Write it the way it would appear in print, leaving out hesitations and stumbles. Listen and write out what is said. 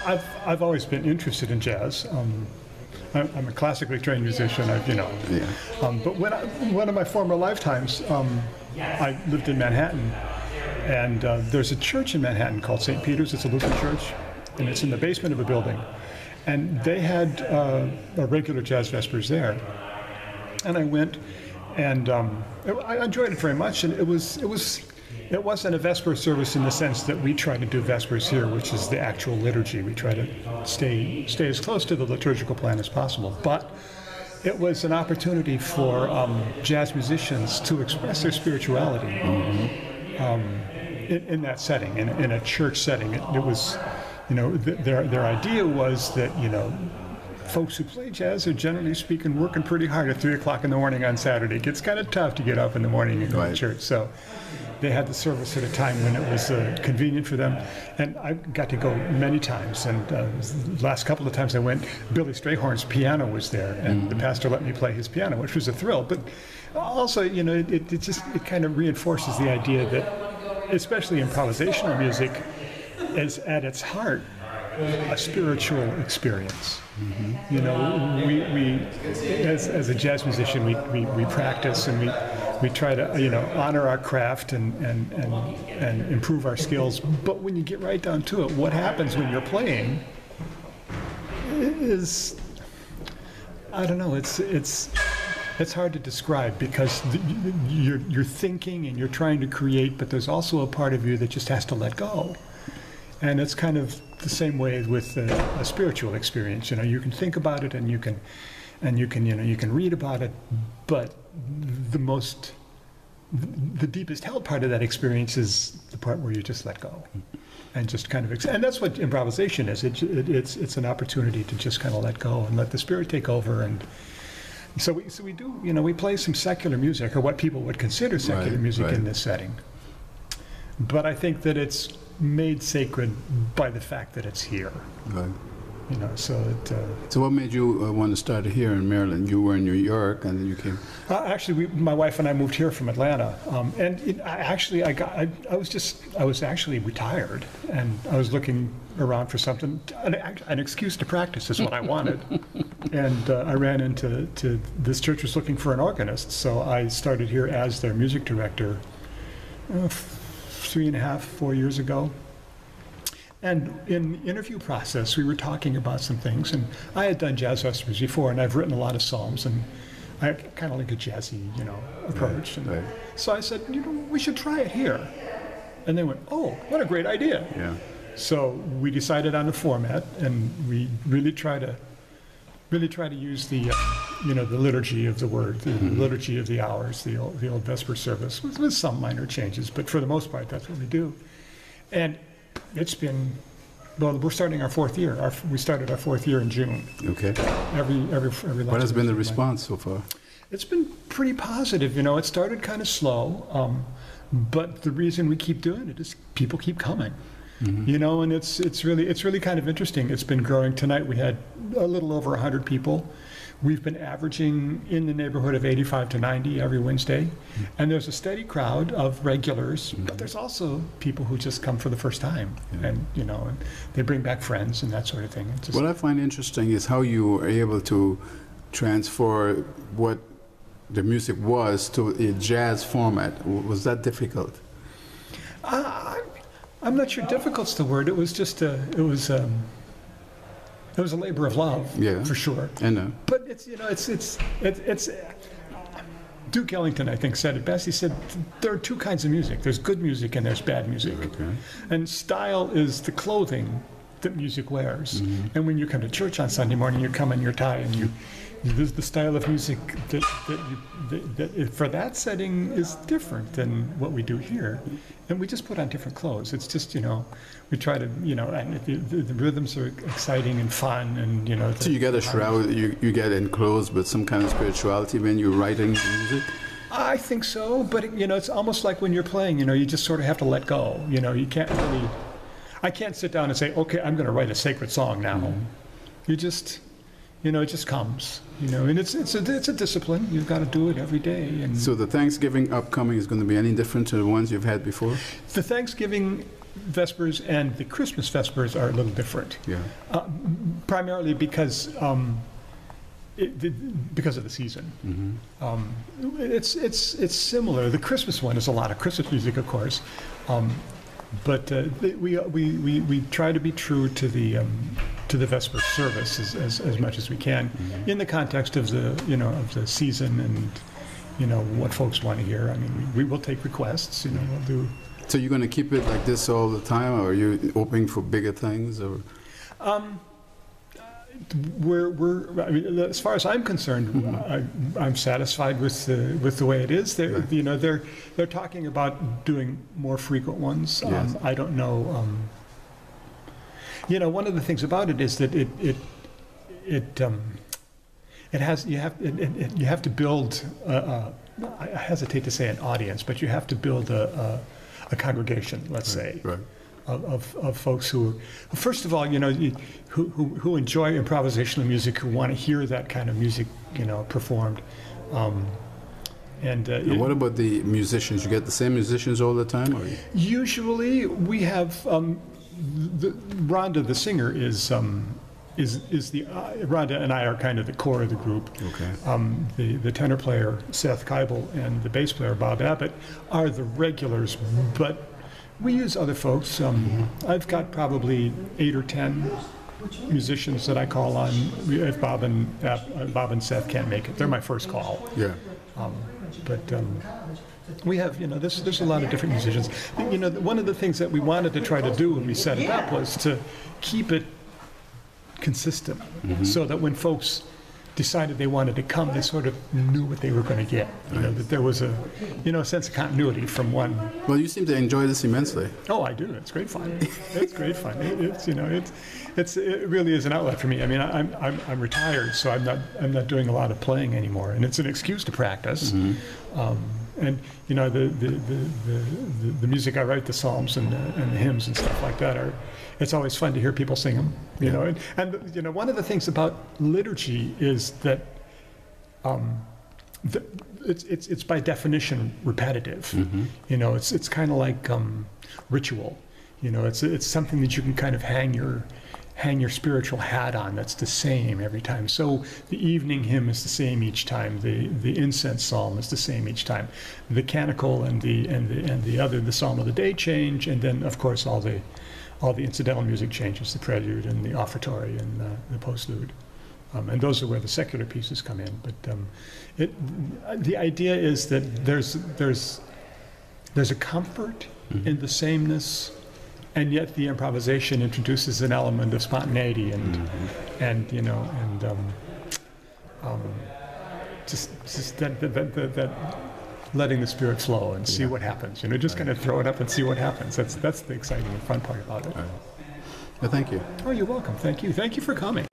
I've always been interested in jazz. I'm a classically trained musician. But one of my former lifetimes, I lived in Manhattan, and there's a church in Manhattan called St. Peter's. It's a Lutheran church, and it's in the basement of a building. And they had a regular jazz vespers there, and I went, and I enjoyed it very much. And it wasn't a vesper service in the sense that we try to do vespers here, which is the actual liturgy. We try to stay as close to the liturgical plan as possible. But it was an opportunity for jazz musicians to express their spirituality in that setting, in a church setting. It was, their idea was that, folks who play jazz are generally speaking working pretty hard at 3 o'clock in the morning on Saturday. It gets kind of tough to get up in the morning and go to church. So they had the service at a time when it was convenient for them. And I got to go many times. And the last couple of times I went, Billy Strayhorn's piano was there. And the pastor let me play his piano, which was a thrill. But also, it kind of reinforces the idea that, especially improvisational music, is at its heart a spiritual experience. We as a jazz musician, we practice and we try to honor our craft and improve our skills. But when you get right down to it, what happens when you're playing is, I don't know, it's hard to describe, because you're thinking and you're trying to create, but there's also a part of you that just has to let go. And it's kind of the same way with a spiritual experience. You can think about it and you can read about it, but the deepest held part of that experience is the part where you just let go and just kind of and that's what improvisation is. It's an opportunity to just kind of let go and let the spirit take over. And so we do, we play some secular music, or what people would consider secular music in this setting. But I think that it's made sacred by the fact that it's here. Right. So what made you want to start here in Maryland? You were in New York, and then you came. Actually, my wife and I moved here from Atlanta, I was actually retired, and I was looking around for something. An excuse to practice is what I wanted, and I ran into this church was looking for an organist, so I started here as their music director 3.5, 4 years ago. And in the interview process, we were talking about some things, and I had done jazz vespers before, and I've written a lot of psalms, and I kind of like a jazzy, approach. And so I said, we should try it here. And they went, oh, what a great idea. Yeah. So we decided on the format, and we really try to use the, the liturgy of the word, the liturgy of the hours, the old Vesper service, with some minor changes, but for the most part, that's what we do. And it's been, well, we're starting our 4th year. We started our 4th year in June. Okay. Every What has been the response so far? It's been pretty positive. It started kind of slow, but the reason we keep doing it is people keep coming. And it's really kind of interesting. It's been growing. Tonight we had a little over 100 people. We've been averaging in the neighborhood of 85 to 90 every Wednesday, and there's a steady crowd of regulars, but there's also people who just come for the first time, and and they bring back friends and that sort of thing. What I find interesting is how you were able to transfer what the music was to a jazz format. Was that difficult? I'm not sure difficult's the word. It was just it was a labor of love, for sure. I know. But it's Duke Ellington, I think, said it best. He said there are two kinds of music. There's good music and there's bad music. Okay. And style is the clothing that music wears. And when you come to church on Sunday morning, you come in your tie, and the style of music that for that setting is different than what we do here. And we just put on different clothes. It's just, we try to, and the rhythms are exciting and fun, and, So you get a shroud, you get enclosed with some kind of spirituality when you're writing the music? I think so, but, it's almost like when you're playing, you just sort of have to let go. You can't really, I can't sit down and say, okay, I'm going to write a sacred song now. You just, it just comes, and it's a discipline. You've got to do it every day. And so the Thanksgiving upcoming is going to be any different to the ones you've had before? The Thanksgiving Vespers and the Christmas Vespers are a little different. Yeah. Primarily because because of the season. It's similar. The Christmas one is a lot of Christmas music, of course, but we try to be true to the Vesper service as much as we can, in the context of the season and what folks want to hear. I mean, we will take requests. We'll do. So you're going to keep it like this all the time, or are you open for bigger things, or? I mean, as far as I'm concerned, I'm satisfied with the way it is. They're talking about doing more frequent ones. Yes. I don't know. One of the things about it is that it has you have to build. I hesitate to say an audience, but you have to build a congregation. Let's say. Right. Of folks who, first of all, who enjoy improvisational music, who want to hear that kind of music, performed. And what about the musicians? You get the same musicians all the time, or? Usually, we have Rhonda, the singer, is the Rhonda and I are kind of the core of the group. Okay. The tenor player Seth Kibel and the bass player Bob Abbott are the regulars, but we use other folks. I've got probably 8 or 10 musicians that I call on if Bob and Seth can't make it. They're my first call. Yeah. But we have, there's a lot of different musicians. One of the things that we wanted to try to do when we set it up was to keep it consistent, so that when folks decided they wanted to come, they sort of knew what they were going to get. That there was a sense of continuity from one. Well, you seem to enjoy this immensely. Oh, I do. It's great fun. It's great fun. It really is an outlet for me. I mean, I'm retired, so I'm not doing a lot of playing anymore, and it's an excuse to practice. And the music I write, the psalms and the hymns and stuff like that, it's always fun to hear people sing them. And one of the things about liturgy is that it's by definition repetitive. It's kind of like ritual. It's something that you can kind of hang your spiritual hat on. That's the same every time. So the evening hymn is the same each time. The incense psalm is the same each time. The canticle and the psalm of the day change, and then of course all the incidental music changes, the prelude and the offertory and the postlude. And those are where the secular pieces come in. But the idea is that there's a comfort in the sameness, and yet the improvisation introduces an element of spontaneity just that letting the spirit flow and see what happens. Just kind of throw it up and see what happens. That's the exciting and fun part about it. Well, thank you. Oh, you're welcome. Thank you. Thank you for coming.